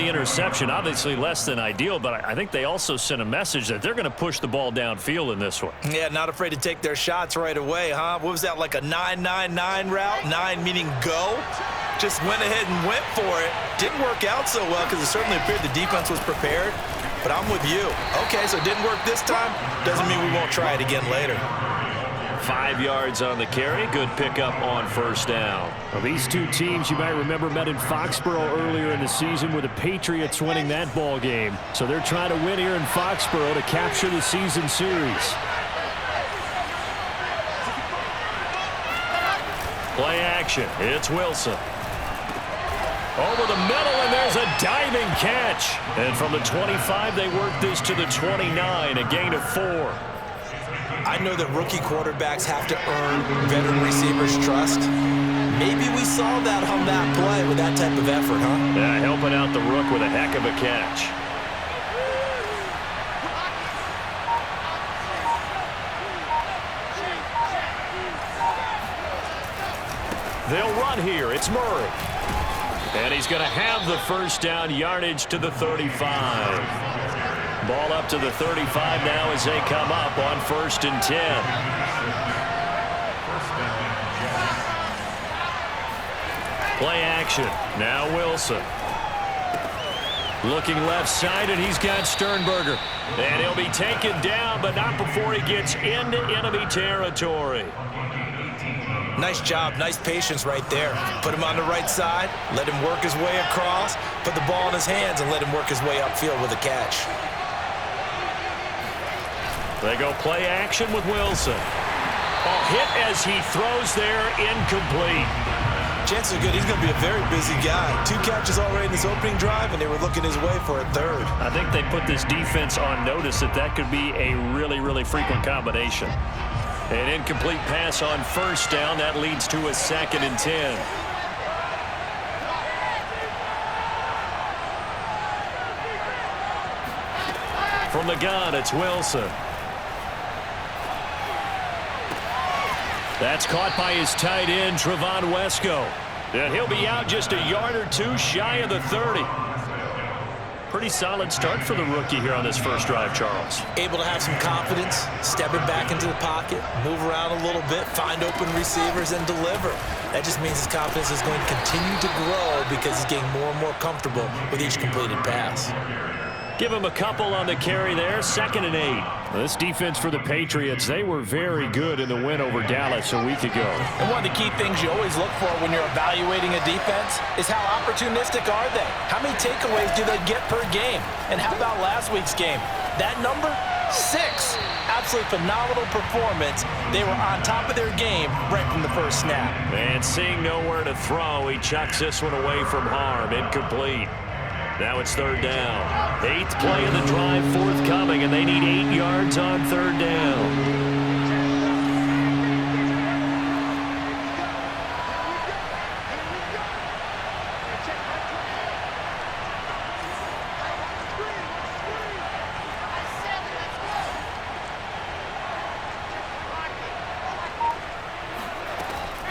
the interception. Obviously less than ideal, but I think they also sent a message that they're going to push the ball downfield in this one. Yeah, not afraid to take their shots right away, huh? What was that, like a 9-9-9 route? 9 meaning go? Just went ahead and went for it. Didn't work out so well because it certainly appeared the defense was prepared. But I'm with you. Okay, so it didn't work this time. Doesn't mean we won't try it again later. 5 yards on the carry. Good pickup on first down. Well, these two teams, you might remember, met in Foxborough earlier in the season with the Patriots winning that ball game. So they're trying to win here in Foxborough to capture the season series. Play action. It's Wilson. Over the middle, and there's a diving catch. And from the 25, they work this to the 29, a gain of 4. I know that rookie quarterbacks have to earn veteran receivers' trust. Maybe we saw that on that play with that type of effort, huh? Yeah, helping out the rook with a heck of a catch. They'll run here. It's Murray. And he's going to have the first down, yardage to the 35. Ball up to the 35 now as they come up on 1st and 10. Play action. Now Wilson. Looking left side, and he's got Sternberger. And he'll be taken down, but not before he gets into enemy territory. Nice job, nice patience right there. Put him on the right side, let him work his way across, put the ball in his hands, and let him work his way upfield with a catch. They go play action with Wilson. Hit as he throws there, incomplete. Chances are good he's going to be a very busy guy. 2 catches already in this opening drive, and they were looking his way for a 3rd. I think they put this defense on notice that could be a really, really frequent combination. An incomplete pass on first down. That leads to a 2nd and 10. From the gun, it's Wilson. That's caught by his tight end, Trevon Wesco. And he'll be out just a yard or 2 shy of the 30. Pretty solid start for the rookie here on this first drive, Charles. Able to have some confidence, stepping back into the pocket, move around a little bit, find open receivers, and deliver. That just means his confidence is going to continue to grow because he's getting more and more comfortable with each completed pass. Give him a couple on the carry there, 2nd and 8. Well, this defense for the Patriots, they were very good in the win over Dallas a week ago. And one of the key things you always look for when you're evaluating a defense is how opportunistic are they? How many takeaways do they get per game? And how about last week's game? That number? 6. Absolutely phenomenal performance. They were on top of their game right from the first snap. And seeing nowhere to throw, he chucks this one away from harm. Incomplete. Now it's 3rd down. 8th play of the drive forthcoming, and they need 8 yards on 3rd down.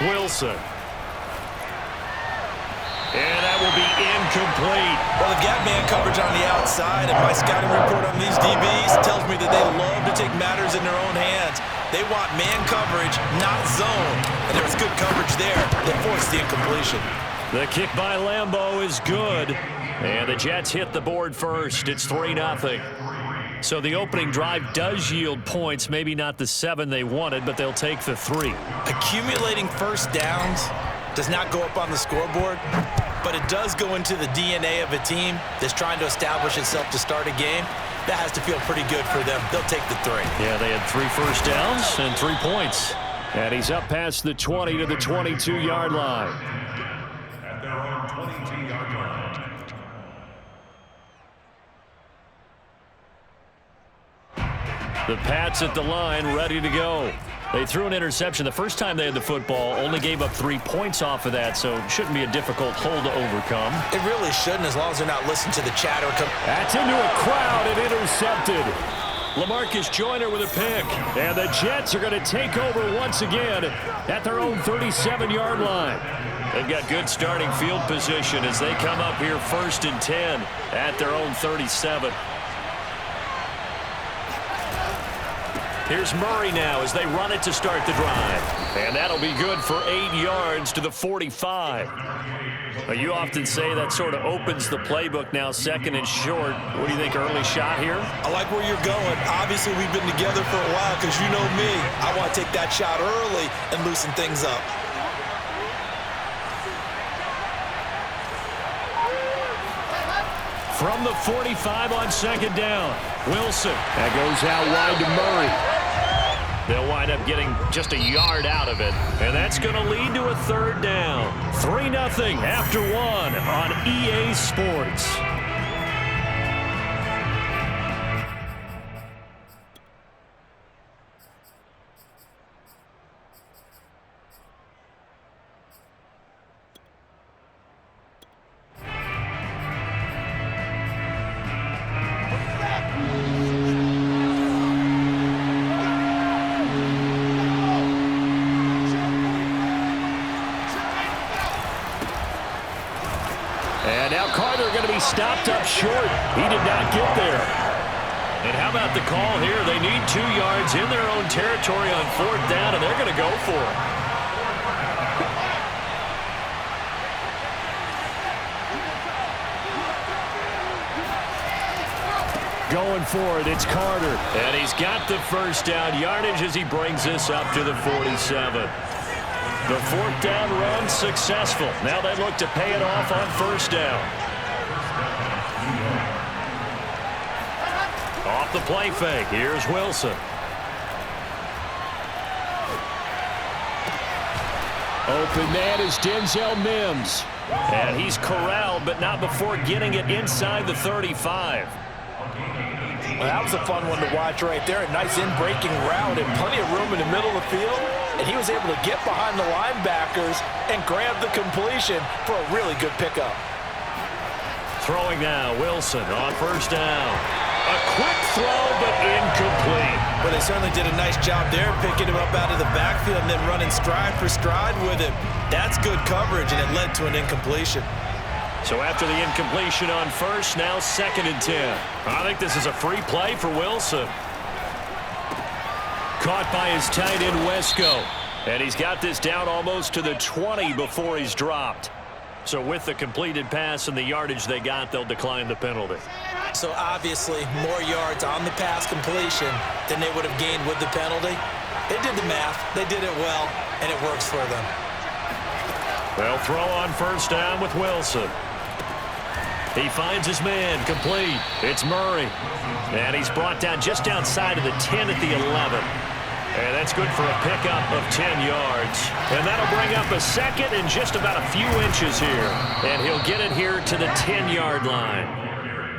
Wilson. And that will be incomplete. Well, they've got man coverage on the outside, and my scouting report on these DBs tells me that they love to take matters in their own hands. They want man coverage, not zone. And there was good coverage there that forced the incompletion. The kick by Lambeau is good. And the Jets hit the board first. It's 3-0. So the opening drive does yield points, maybe not the 7 they wanted, but they'll take the 3. Accumulating first downs does not go up on the scoreboard, but it does go into the DNA of a team that's trying to establish itself to start a game. That has to feel pretty good for them. They'll take the 3. Yeah, they had 3 first downs and 3 points. And he's up past the 20 to the 22-yard line. At their own 22-yard line. The Pats at the line, ready to go. They threw an interception the first time they had the football, only gave up 3 points off of that, so it shouldn't be a difficult hole to overcome. It really shouldn't, as long as they're not listening to the chatter. That's into a crowd and intercepted. LaMarcus Joyner with a pick. And the Jets are going to take over once again at their own 37-yard line. They've got good starting field position as they come up here 1st and 10 at their own 37. Here's Murray now as they run it to start the drive. And that'll be good for 8 yards to the 45. Well, you often say that sort of opens the playbook now, 2nd and short. What do you think, early shot here? I like where you're going. Obviously, we've been together for a while because you know me. I want to take that shot early and loosen things up. From the 45 on 2nd down, Wilson. That goes out wide to Murray. They'll wind up getting just a yard out of it, and that's going to lead to a 3rd down. 3-0 after 1 on EA Sports. And now Carter going to be stopped up short. He did not get there. And how about the call here? They need 2 yards in their own territory on 4th down, and they're going to go for it. Going for it, it's Carter. And he's got the 1st down yardage as he brings this up to the 47. The 4th down run successful. Now they look to pay it off on 1st down. Off the play fake. Here's Wilson. Open man is Denzel Mims. And he's corralled, but not before getting it inside the 35. Well, that was a fun one to watch right there. A nice in-breaking route and plenty of room in the middle of the field. And he was able to get behind the linebackers and grab the completion for a really good pickup. Throwing now, Wilson on 1st down. A quick throw, but incomplete. Well, they certainly did a nice job there, picking him up out of the backfield and then running stride for stride with him. That's good coverage, and it led to an incompletion. So after the incompletion on 1st, now 2nd and 10. I think this is a free play for Wilson. Caught by his tight end, Wesco. And he's got this down almost to the 20 before he's dropped. So with the completed pass and the yardage they got, they'll decline the penalty. So obviously more yards on the pass completion than they would have gained with the penalty. They did the math. They did it well, and it works for them. They'll throw on 1st down with Wilson. He finds his man, complete. It's Murray. And he's brought down just outside of the 10 at the 11. And that's good for a pickup of 10 yards. And that'll bring up a 2nd and just about a few inches here. And he'll get it here to the 10-yard line.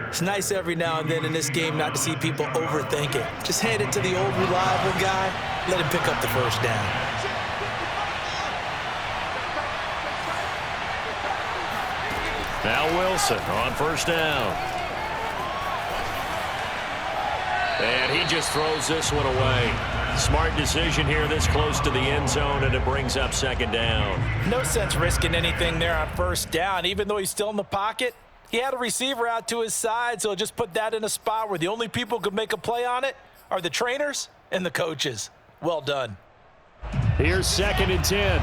It's nice every now and then in this game not to see people overthink it. Just hand it to the old reliable guy. Let him pick up the 1st down. Now Wilson on 1st down. And he just throws this one away. Smart decision here this close to the end zone, and it brings up 2nd down. No sense risking anything there on 1st down. Even though he's still in the pocket, he had a receiver out to his side, so he'll just put that in a spot where the only people who could make a play on it are the trainers and the coaches. Well done. Here's 2nd and 10.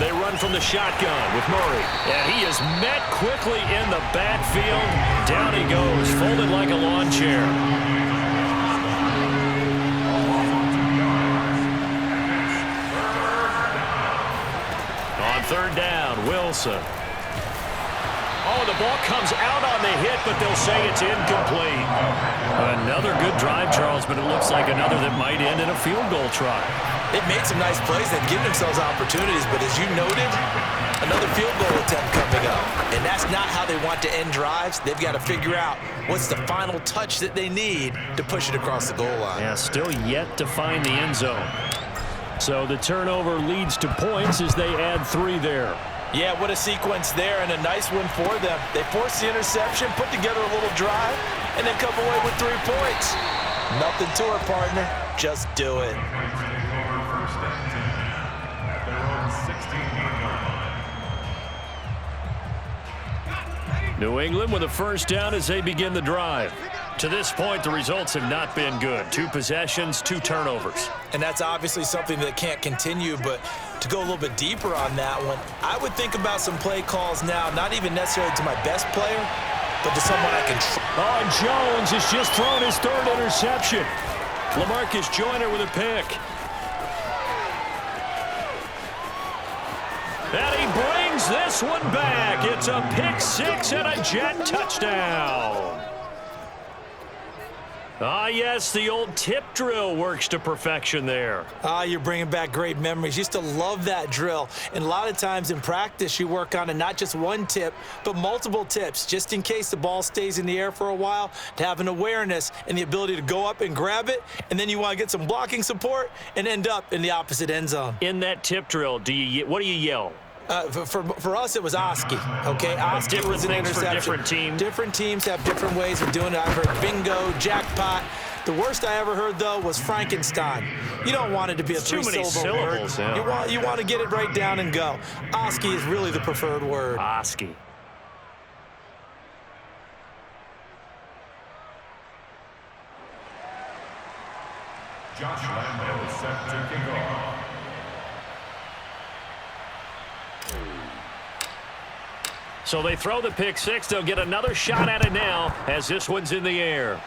They run from the shotgun with Murray. And he is met quickly in the backfield. Down he goes, folded like a lawn chair. On 3rd down, Wilson. Oh, the ball comes out on the hit, but they'll say it's incomplete. Another good drive, Charles, but it looks like another that might end in a field goal try. They've made some nice plays. They've given themselves opportunities, but as you noted, another field goal attempt coming up. And that's not how they want to end drives. They've got to figure out what's the final touch that they need to push it across the goal line. Yeah, still yet to find the end zone. So the turnover leads to points as they add 3 there. Yeah, what a sequence there, and a nice one for them. They forced the interception, put together a little drive, and then come away with 3 points. Nothing to it, partner. Just do it. New England with a first down as they begin the drive. To this point, the results have not been good. 2 possessions, 2 turnovers. And that's obviously something that can't continue, but to go a little bit deeper on that one, I would think about some play calls now, not even necessarily to my best player, but to someone I can trust. Oh, and Jones has just thrown his 3rd interception. LaMarcus Joyner with a pick. And he brings this one back. It's a pick 6 and a Jet touchdown. Ah, yes, the old tip drill works to perfection there. You're bringing back great memories. Used to love that drill. And a lot of times in practice, you work on it, not just one tip, but multiple tips, just in case the ball stays in the air for a while, to have an awareness and the ability to go up and grab it, and then you want to get some blocking support and end up in the opposite end zone. In that tip drill, what do you yell? For us, it was Oski, okay? Oski was an interception. Different teams. Different teams have different ways of doing it. I've heard bingo, jackpot. The worst I ever heard, though, was Frankenstein. You don't want it to be a 3-syllable word. Yeah. You want to get it right down and go. Oski is really the preferred word. Oski. Josh Lambo is set to kick off. So they throw the pick 6. They'll get another shot at it now as this one's in the air.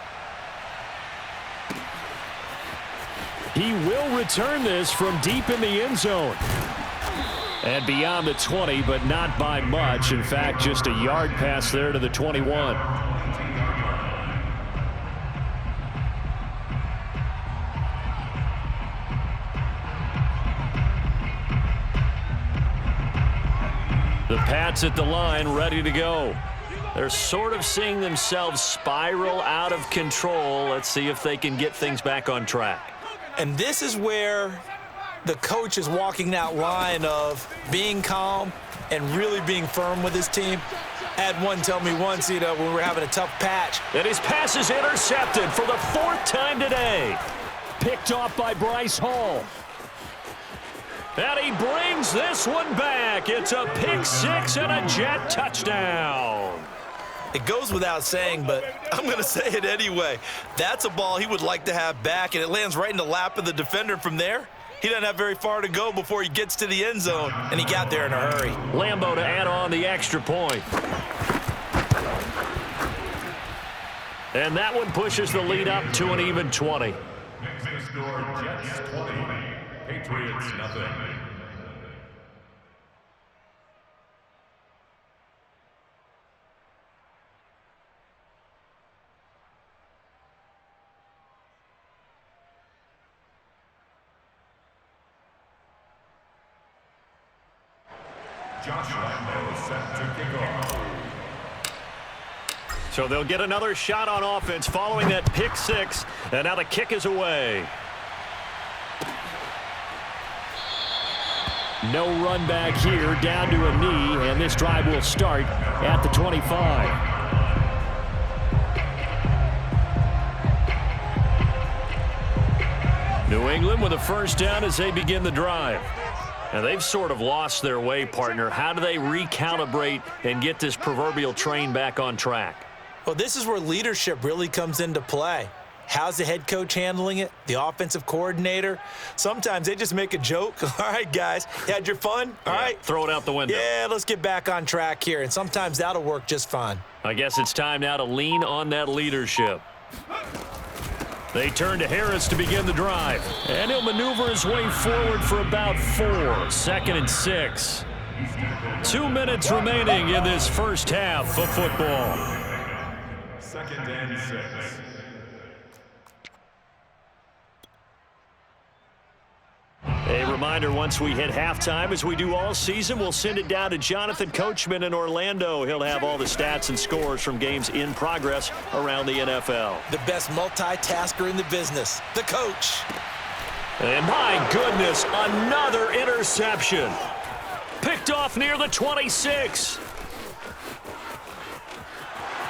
He will return this from deep in the end zone. And beyond the 20, but not by much. In fact, just a yard pass there to the 21. The Pats at the line, ready to go. They're sort of seeing themselves spiral out of control. Let's see if they can get things back on track. And this is where the coach is walking that line of being calm and really being firm with his team. I had one tell me once, when we were having a tough patch. And his pass is intercepted for the 4th time today. Picked off by Bryce Hall. And he brings this one back. It's a pick 6 and a Jet touchdown. It goes without saying, but I'm going to say it anyway. That's a ball he would like to have back, and it lands right in the lap of the defender from there. He doesn't have very far to go before he gets to the end zone, and he got there in a hurry. Lambo to add on the extra point. And that one pushes the lead up to an even 20. Makes the score Jets 20, Patriots nothing. Josh Lambo is set to kick off. So they'll get another shot on offense following that pick 6, and now the kick is away. No run back here, down to a knee, and this drive will start at the 25. New England with a first down as they begin the drive. And they've sort of lost their way, partner. How do they recalibrate and get this proverbial train back on track? Well, this is where leadership really comes into play. How's the head coach handling it? The offensive coordinator? Sometimes they just make a joke. All right, guys, you had your fun? All right. Throw it out the window. Yeah, let's get back on track here. And sometimes that'll work just fine. I guess it's time now to lean on that leadership. They turn to Harris to begin the drive. And he'll maneuver his way forward for about 4. 2nd and 6. 2 minutes remaining in this first half of football. 2nd and 6. A reminder, once we hit halftime, as we do all season, we'll send it down to Jonathan Coachman in Orlando. He'll have all the stats and scores from games in progress around the NFL. The best multitasker in the business, the coach. And my goodness, another interception. Picked Picked off near the 26.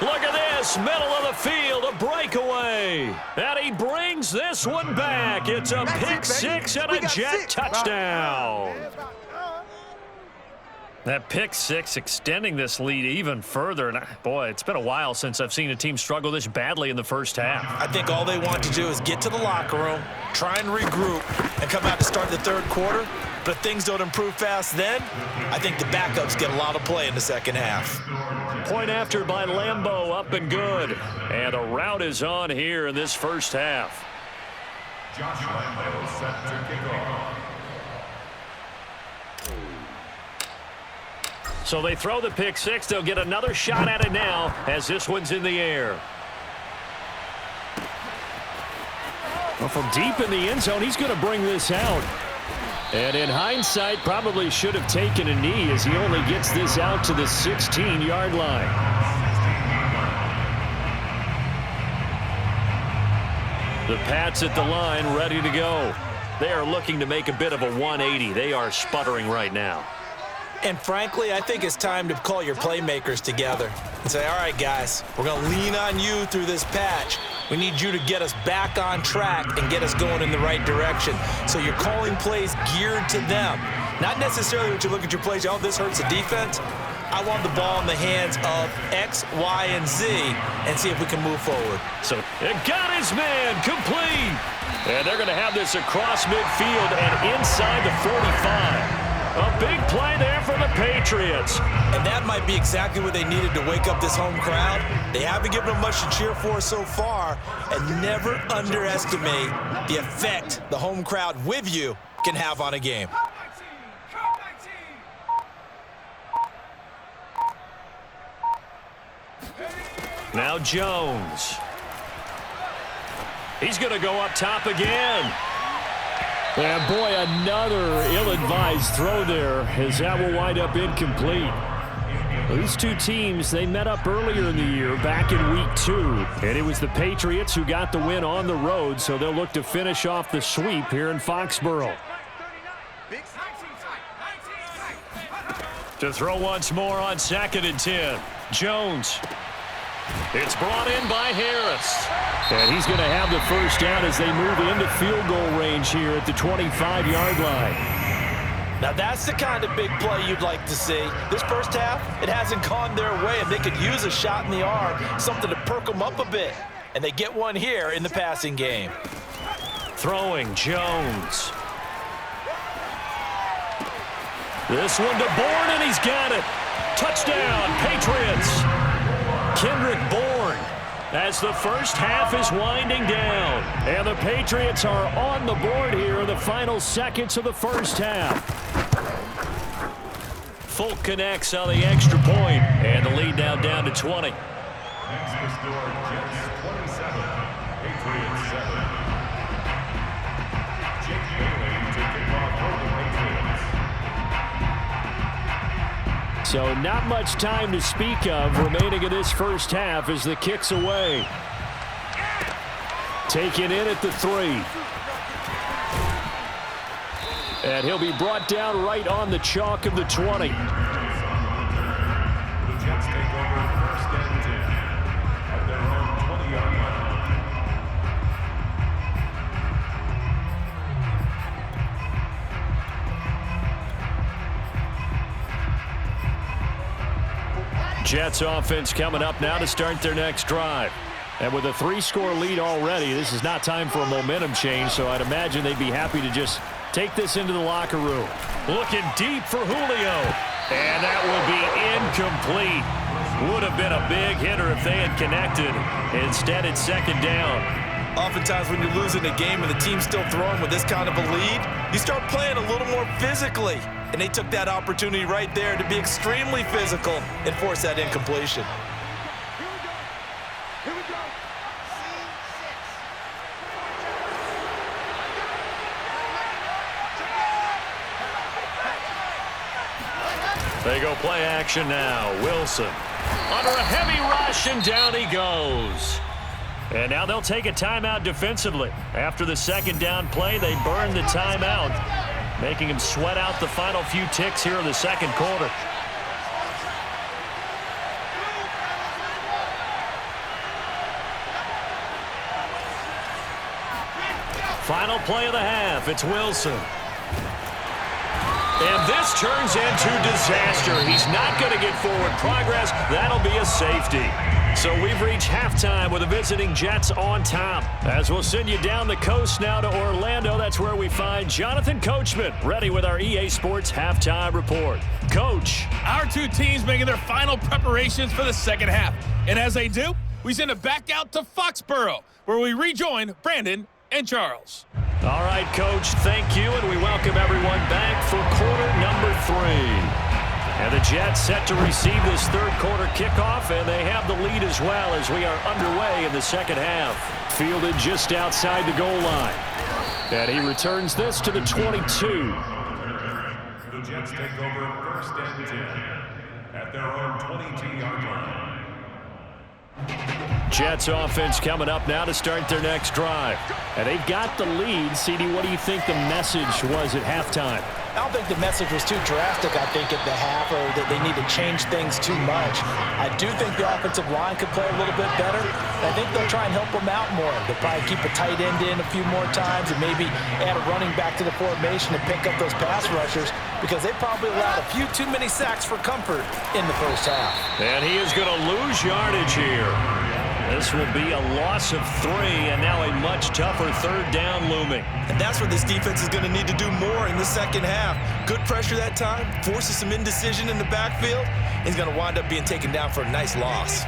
Look at this, middle of the field, a breakaway. And he brings this one back. It's a pick six and a Jet touchdown. That pick six extending this lead even further. And boy, it's been a while since I've seen a team struggle this badly in the first half. I think all they want to do is get to the locker room, try and regroup, and come out to start the third quarter. But if things don't improve fast then, I think the backups get a lot of play in the second half. Point after by Lambeau, up and good. And a rout is on here in this first half. Josh Lambeau set to kick off. So they throw the pick six. They'll get another shot at it now as this one's in the air. Well, from deep in the end zone, he's going to bring this out. And in hindsight, probably should have taken a knee as he only gets this out to the 16-yard line. The Pats at the line, ready to go. They are looking to make a bit of a 180. They are sputtering right now. And frankly, I think it's time to call your playmakers together and say, all right, guys, we're going to lean on you through this patch. We need you to get us back on track and get us going in the right direction. So you're calling plays geared to them. Not necessarily when you look at your plays, oh, this hurts the defense. I want the ball in the hands of X, Y, and Z and see if we can move forward. So it got his man complete. And they're going to have this across midfield and inside the 45. A big play there for the Patriots. And that might be exactly what they needed to wake up this home crowd. They haven't given them much to cheer for so far, and never underestimate the effect the home crowd with you can have on a game. Now Jones. He's going to go up top again. And boy, another ill-advised throw there as that will wind up incomplete. These two teams, they met up earlier in the year, back in week 2. And it was the Patriots who got the win on the road, so they'll look to finish off the sweep here in Foxborough. To throw once more on 2nd and 10. Jones. It's brought in by Harris. And he's going to have the first down as they move into field goal range here at the 25-yard line. Now that's the kind of big play you'd like to see. This first half, it hasn't gone their way, and they could use a shot in the arm, something to perk them up a bit. And they get one here in the passing game. Throwing Jones. This one to Bourne, and he's got it. Touchdown, Patriots. Kendrick Bourne as the first half is winding down. And the Patriots are on the board here in the final seconds of the first half. Folk connects on the extra point, and the lead now down to 20. Next to score, Jets 27, Patriots 7. Jake Bailey to kick off for the Patriots. So not much time to speak of remaining in this first half as the kick's away. Taken in at the 3. And he'll be brought down right on the chalk of the 20. The Jets take over 1st and 10 at their own 20-yard line. Jets offense coming up now to start their next drive. And with a 3-score lead already, this is not time for a momentum change, so I'd imagine they'd be happy to just take this into the locker room. Looking deep for Julio. And that will be incomplete. Would have been a big hitter if they had connected. Instead, it's 2nd down. Oftentimes when you're losing a game and the team's still throwing with this kind of a lead, you start playing a little more physically. And they took that opportunity right there to be extremely physical and force that incompletion. Here we go. They go play action now. Wilson under a heavy rush, and down he goes. And now they'll take a timeout defensively. After the 2nd down play, they burn the timeout. making him sweat out the final few ticks here in the second quarter. Final play of the half. It's Wilson. And this turns into disaster. He's not going to get forward progress. That'll be a safety. So we've reached halftime with the visiting Jets on top. As we'll send you down the coast now to Orlando, that's where we find Jonathan Coachman, ready with our EA Sports halftime report. Coach. Our two teams making their final preparations for the second half. And as they do, we send it back out to Foxborough, where we rejoin Brandon and Charles. All right, Coach, thank you, and we welcome everyone back for quarter number 3. And the Jets set to receive this third quarter kickoff, and they have the lead as well as we are underway in the second half. Fielded just outside the goal line. And he returns this to the 22. The Jets take over first and 10 at their own 22-yard line. Jets offense coming up now to start their next drive. And they've got the lead. CD, what do you think the message was at halftime? I don't think the message was too drastic, I think, at the half, or that they need to change things too much. I do think the offensive line could play a little bit better. I think they'll try and help them out more. They'll probably keep a tight end in a few more times and maybe add a running back to the formation to pick up those pass rushers, because they probably allowed a few too many sacks for comfort in the first half. And he is going to lose yardage here. This will be a loss of 3, and now a much tougher third down looming. And that's what this defense is going to need to do more in the second half. Good pressure that time, forces some indecision in the backfield. He's going to wind up being taken down for a nice loss.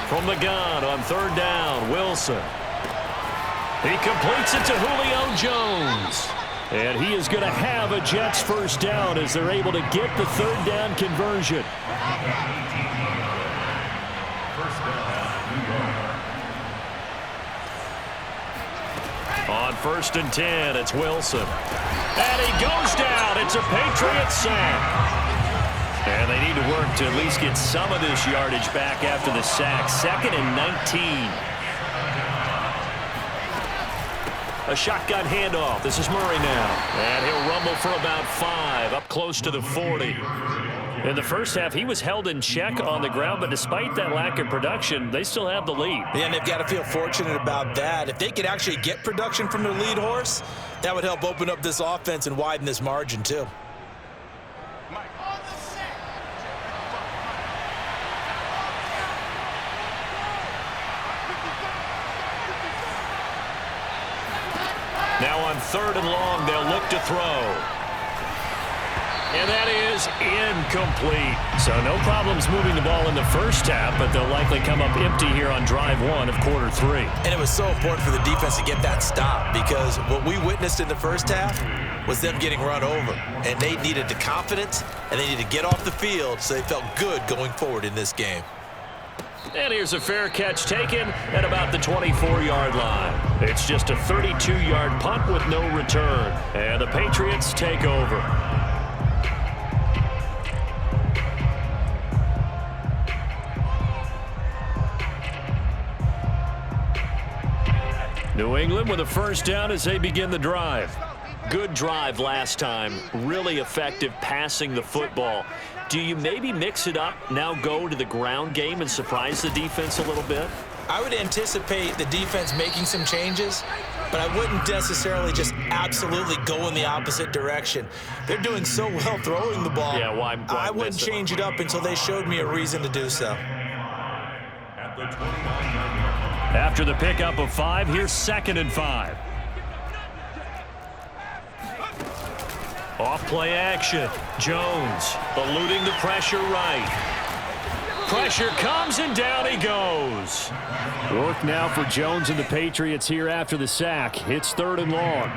From the gun on third down, Wilson. He completes it to Julio Jones. And he is going to have a Jets first down as they're able to get the third down conversion. On first and 10, it's Wilson. And he goes down. It's a Patriot sack. And they need to work to at least get some of this yardage back after the sack. 2nd and 19. A shotgun handoff. This is Murray now. And he'll rumble for about 5, up close to the 40. In the first half, he was held in check on the ground, but despite that lack of production, they still have the lead. Yeah, and they've got to feel fortunate about that. If they could actually get production from their lead horse, that would help open up this offense and widen this margin, too. Now on third and long, they'll look to throw. And that is incomplete. So no problems moving the ball in the first half, but they'll likely come up empty here on drive 1 of quarter 3. And it was so important for the defense to get that stop, because what we witnessed in the first half was them getting run over. And they needed the confidence, and they needed to get off the field so they felt good going forward in this game. And here's a fair catch taken at about the 24-yard line. It's just a 32-yard punt with no return. And the Patriots take over. New England with a first down as they begin the drive. Good drive last time. Really effective passing the football. Do you maybe mix it up, now go to the ground game and surprise the defense a little bit? I would anticipate the defense making some changes, but I wouldn't necessarily just absolutely go in the opposite direction. They're doing so well throwing the ball. Yeah, why I wouldn't change it up until they showed me a reason to do so. After the pickup of 5, here's 2nd and 5. Off play action. Jones eluding the pressure right. Pressure comes and down he goes. Work now for Jones and the Patriots here after the sack. It's 3rd and long.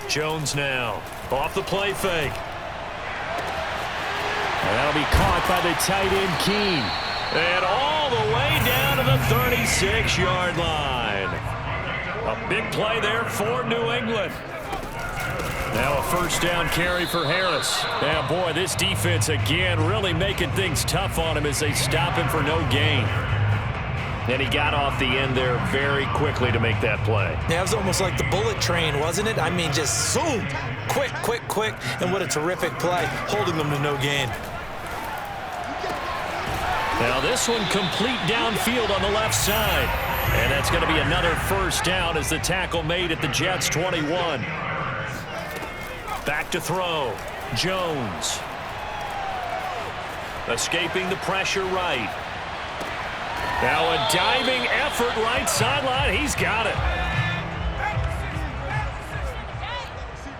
Jones now off the play fake. And that'll be caught by the tight end Keene. And all the way down to the 36-yard line. A big play there for New England. Now a first down carry for Harris. And boy, this defense again really making things tough on him as they stop him for no gain. And he got off the end there very quickly to make that play. Yeah, it was almost like the bullet train, wasn't it? I mean, just zoom. Quick, quick, quick. And what a terrific play, holding them to no gain. Now this one complete downfield on the left side. And that's going to be another first down as the tackle made at the Jets' 21. Back to throw. Jones. Escaping the pressure right. Now a diving effort right sideline. He's got it.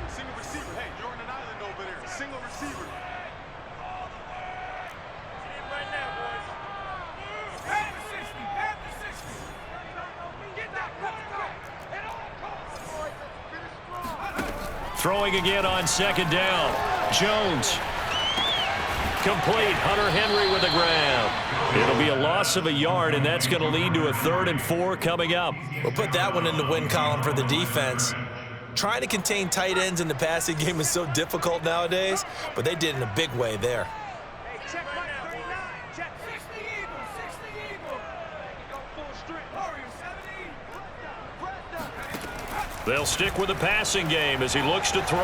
Single receiver. Hey, you're on an island over there. Single receiver. Throwing again on second down. Jones. Complete. Hunter Henry with a grab. It'll be a loss of a yard, and that's going to lead to a 3rd and 4 coming up. We'll put that one in the win column for the defense. Trying to contain tight ends in the passing game is so difficult nowadays, but they did in a big way there. They'll stick with the passing game as he looks to throw.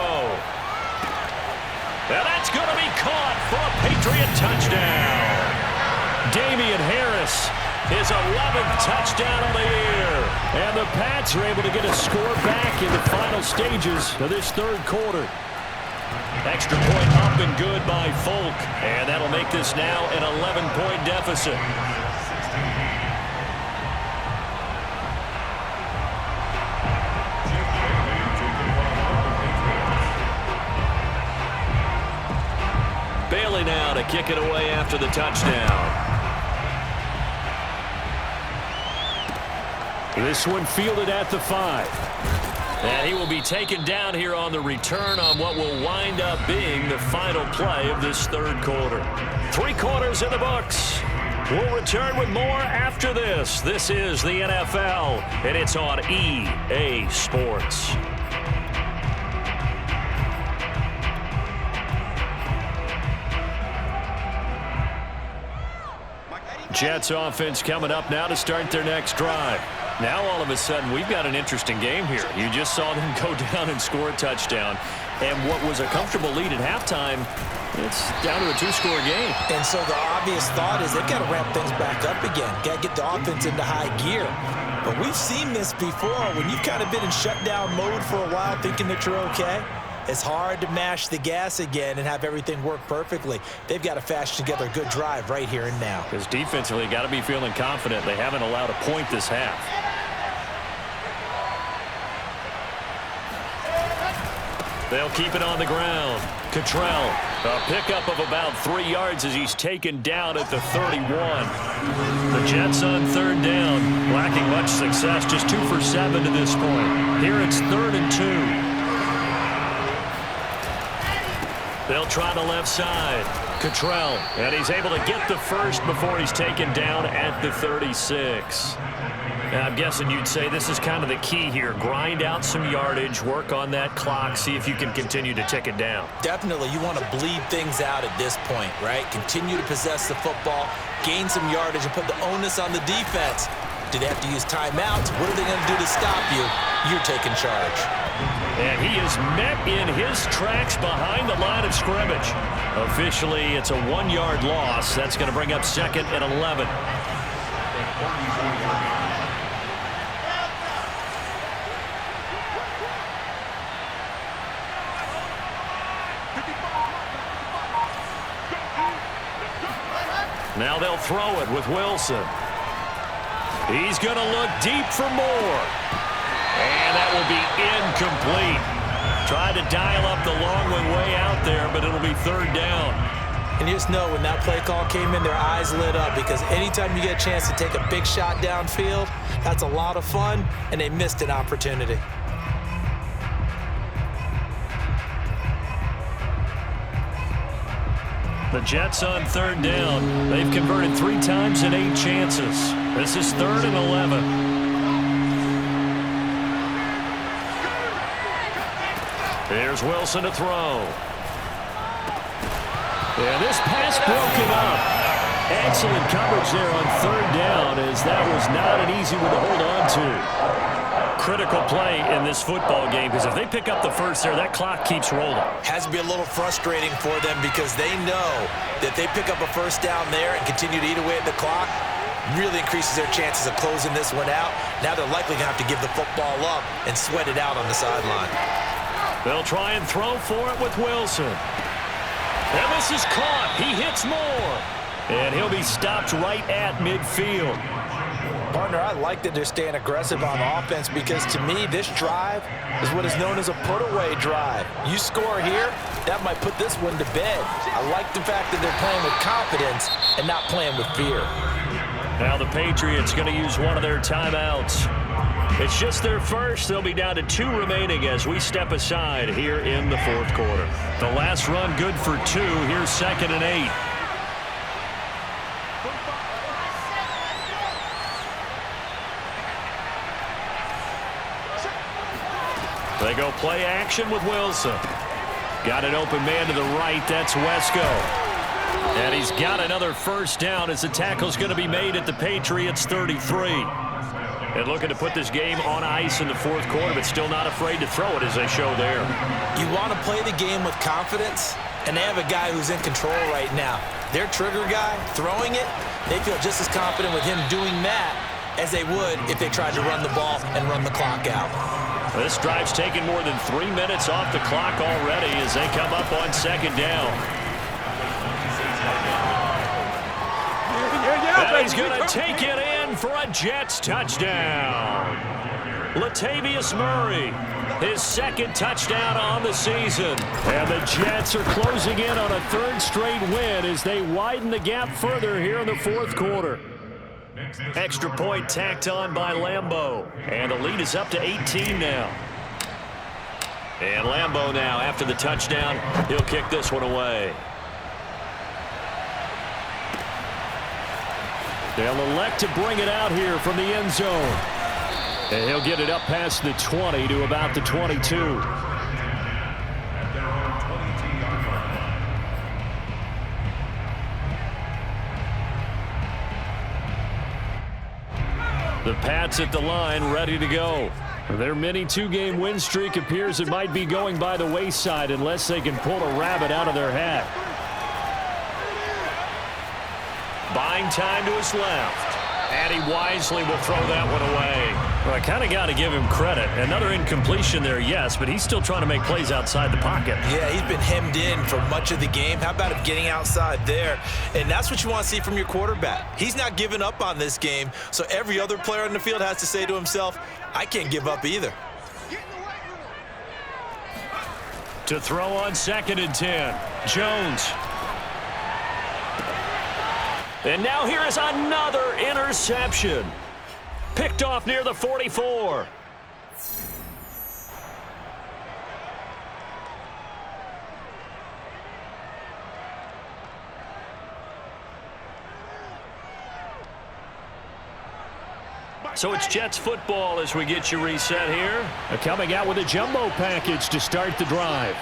And that's going to be caught for a Patriot touchdown. Damian Harris, his 11th touchdown of the year. And the Pats are able to get a score back in the final stages of this 3rd quarter. Extra point up and good by Folk. And that'll make this now an 11-point deficit. Bailey now to kick it away after the touchdown. This one fielded at the 5. And he will be taken down here on the return on what will wind up being the final play of this 3rd quarter. 3 quarters in the books. We'll return with more after this. This is the NFL, and it's on EA Sports. Jets offense coming up now to start their next drive. Now all of a sudden we've got an interesting game here. You just saw them go down and score a touchdown. And what was a comfortable lead at halftime, it's down to a 2-score game. And so the obvious thought is they've got to ramp things back up again. Got to get the offense into high gear. But we've seen this before. When you've kind of been in shutdown mode for a while thinking that you're okay, it's hard to mash the gas again and have everything work perfectly. They've got to fashion together a good drive right here and now. Because defensively, got to be feeling confident. They haven't allowed a point this half. They'll keep it on the ground. Cottrell, a pickup of about 3 yards as he's taken down at the 31. The Jets on 3rd down, lacking much success, just 2 for 7 to this point. Here it's 3rd and 2. They'll try the left side. Cottrell, and he's able to get the first before he's taken down at the 36. And I'm guessing you'd say this is kind of the key here. Grind out some yardage, work on that clock, see if you can continue to tick it down. Definitely, you want to bleed things out at this point, right? Continue to possess the football, gain some yardage, and put the onus on the defense. Do they have to use timeouts? What are they going to do to stop you? You're taking charge. And he is met in his tracks behind the line of scrimmage. Officially, it's a 1-yard loss. That's going to bring up 2nd and 11. Now they'll throw it with Wilson. He's going to look deep for more. And that will be incomplete. Tried to dial up the long one way out there, but it'll be 3rd down. And you just know when that play call came in, their eyes lit up because anytime you get a chance to take a big shot downfield, that's a lot of fun, and they missed an opportunity. The Jets on 3rd down. They've converted 3 times in 8 chances. This is 3rd and 11. Here's Wilson to throw. And this pass broken up. Excellent coverage there on third down, as that was not an easy one to hold on to. Critical play in this football game, because if they pick up the first there, that clock keeps rolling. Has to be a little frustrating for them because they know that they pick up a first down there and continue to eat away at the clock, really increases their chances of closing this one out. Now they're likely going to have to give the football up and sweat it out on the sideline. They'll try and throw for it with Wilson. And this is caught. He hits more. And he'll be stopped right at midfield. Partner, I like that they're staying aggressive on offense because, to me, this drive is what is known as a put-away drive. You score here, that might put this one to bed. I like the fact that they're playing with confidence and not playing with fear. Now the Patriots going to use one of their timeouts. It's just their first. They'll be down to 2 remaining as we step aside here in the fourth quarter. The last run good for 2. Here's 2nd and 8. They go play action with Wilson. Got an open man to the right. That's Wesco. And he's got another first down as the tackle's going to be made at the Patriots 33. And looking to put this game on ice in the fourth quarter, but still not afraid to throw it as they show there. You want to play the game with confidence, and they have a guy who's in control right now. Their trigger guy throwing it, they feel just as confident with him doing that as they would if they tried to run the ball and run the clock out. This drive's taken more than 3 minutes off the clock already as they come up on 2nd down. And he's going to take it in for a Jets touchdown. Latavius Murray, his 2nd touchdown on the season. And the Jets are closing in on a 3rd straight win as they widen the gap further here in the fourth quarter. Extra point tacked on by Lambeau. And the lead is up to 18 now. And Lambeau now, after the touchdown, he'll kick this one away. They'll elect to bring it out here from the end zone. And he'll get it up past the 20 to about the 22. The Pats at the line, ready to go. Their mini 2-game win streak appears it might be going by the wayside unless they can pull a rabbit out of their hat. Buying time to his left. And he wisely will throw that one away. Well, I kind of got to give him credit. Another incompletion there, yes, but he's still trying to make plays outside the pocket. Yeah, he's been hemmed in for much of the game. How about him getting outside there? And that's what you want to see from your quarterback. He's not giving up on this game, so every other player on the field has to say to himself, I can't give up either. To throw on 2nd and 10, Jones. And now here is another interception. Picked off near the 44. So it's Jets football as we get you reset here. Coming out with a jumbo package to start the drive.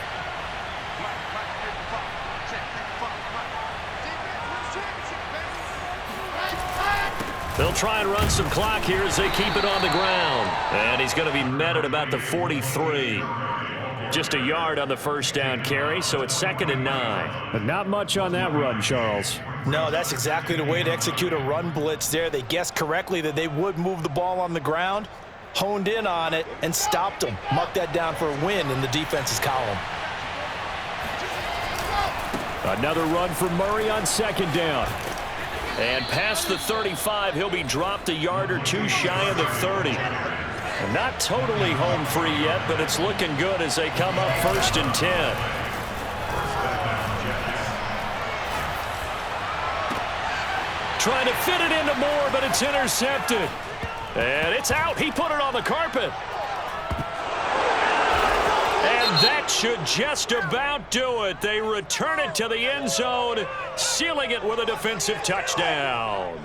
They'll try and run some clock here as they keep it on the ground. And he's going to be met at about the 43. Just a yard on the first down carry, so it's 2nd and 9. But not much on that run, Charles. No, that's exactly the way to execute a run blitz there. They guessed correctly that they would move the ball on the ground, honed in on it, and stopped them. Mark that down for a win in the defense's column. Another run for Murray on 2nd down. And past the 35, he'll be dropped a yard or two shy of the 30. Not totally home free yet, but it's looking good as they come up 1st and 10. Trying to fit it into Moore, but it's intercepted. And it's out. He put it on the carpet. And that should just about do it. They return it to the end zone, sealing it with a defensive touchdown.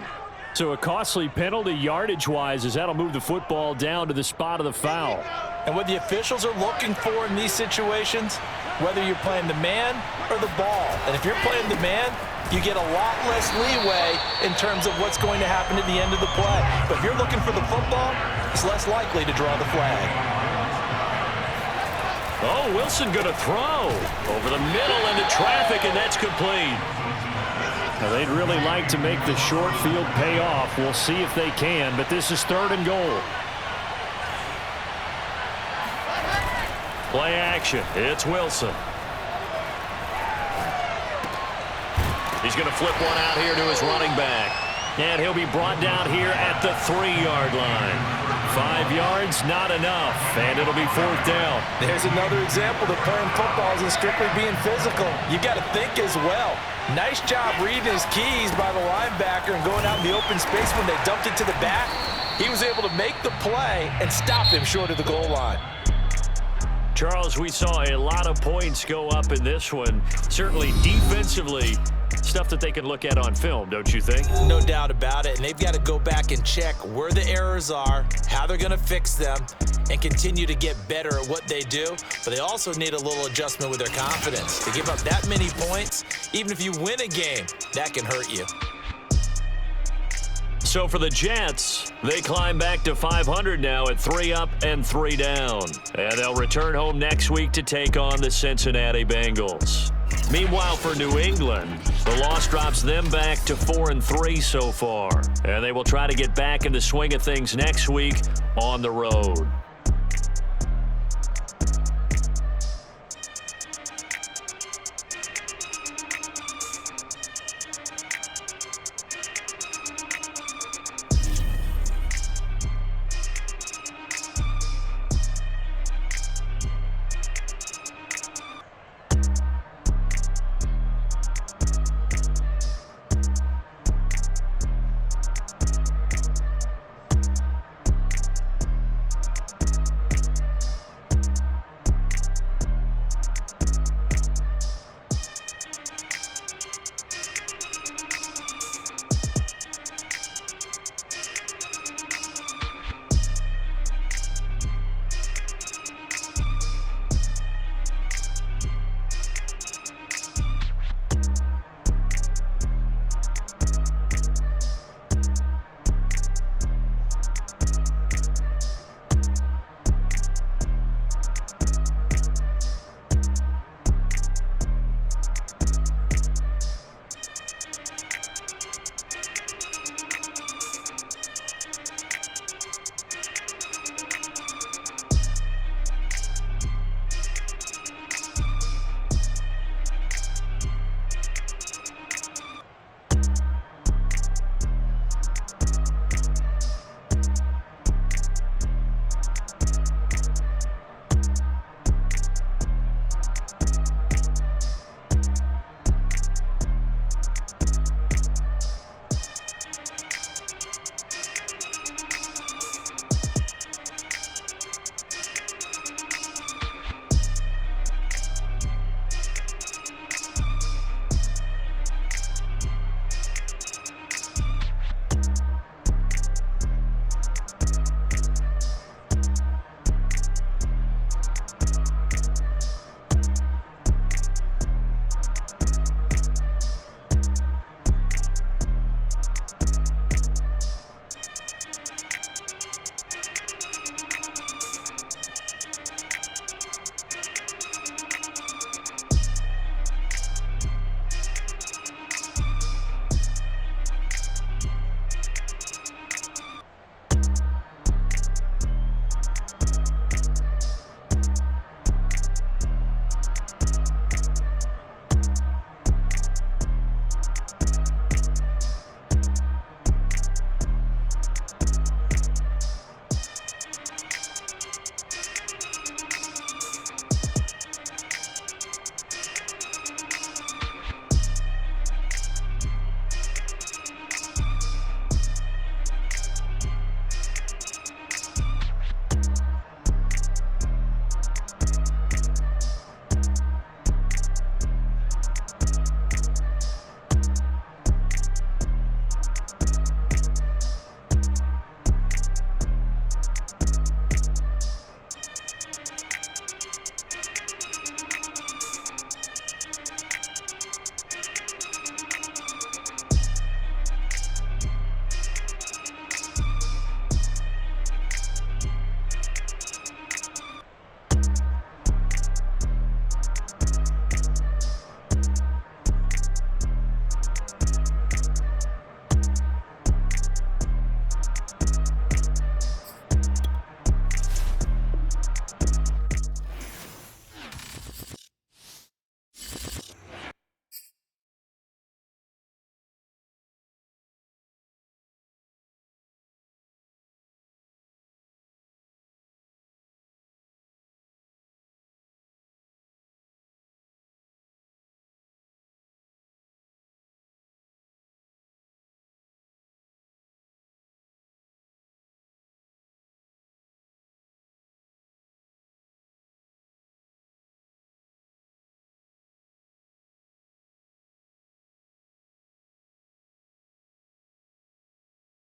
So a costly penalty yardage-wise as that'll move the football down to the spot of the foul. And what the officials are looking for in these situations, whether you're playing the man or the ball, and if you're playing the man, you get a lot less leeway in terms of what's going to happen at the end of the play. But if you're looking for the football, it's less likely to draw the flag. Oh, Wilson going to throw over the middle into traffic, and that's complete. Now, they'd really like to make the short field pay off. We'll see if they can, but this is 3rd and goal. Play action. It's Wilson. He's going to flip one out here to his running back. And he'll be brought down here at the 3-yard line. 5 yards, not enough, and it'll be 4th down. There's another example that playing football isn't strictly being physical. You got to think as well. Nice job reading his keys by the linebacker and going out in the open space when they dumped it to the back. He was able to make the play and stop him short of the goal line. Charles, we saw a lot of points go up in this one. Certainly defensively, stuff that they can look at on film, don't you think? No doubt about it, and they've got to go back and check where the errors are, how they're going to fix them, and continue to get better at what they do. But they also need a little adjustment with their confidence. To give up that many points, even if you win a game, that can hurt you. So for the Jets, they climb back to 500 now at 3 up and 3 down. And they'll return home next week to take on the Cincinnati Bengals. Meanwhile, for New England, the loss drops them back to 4-3 so far. And they will try to get back in the swing of things next week on the road.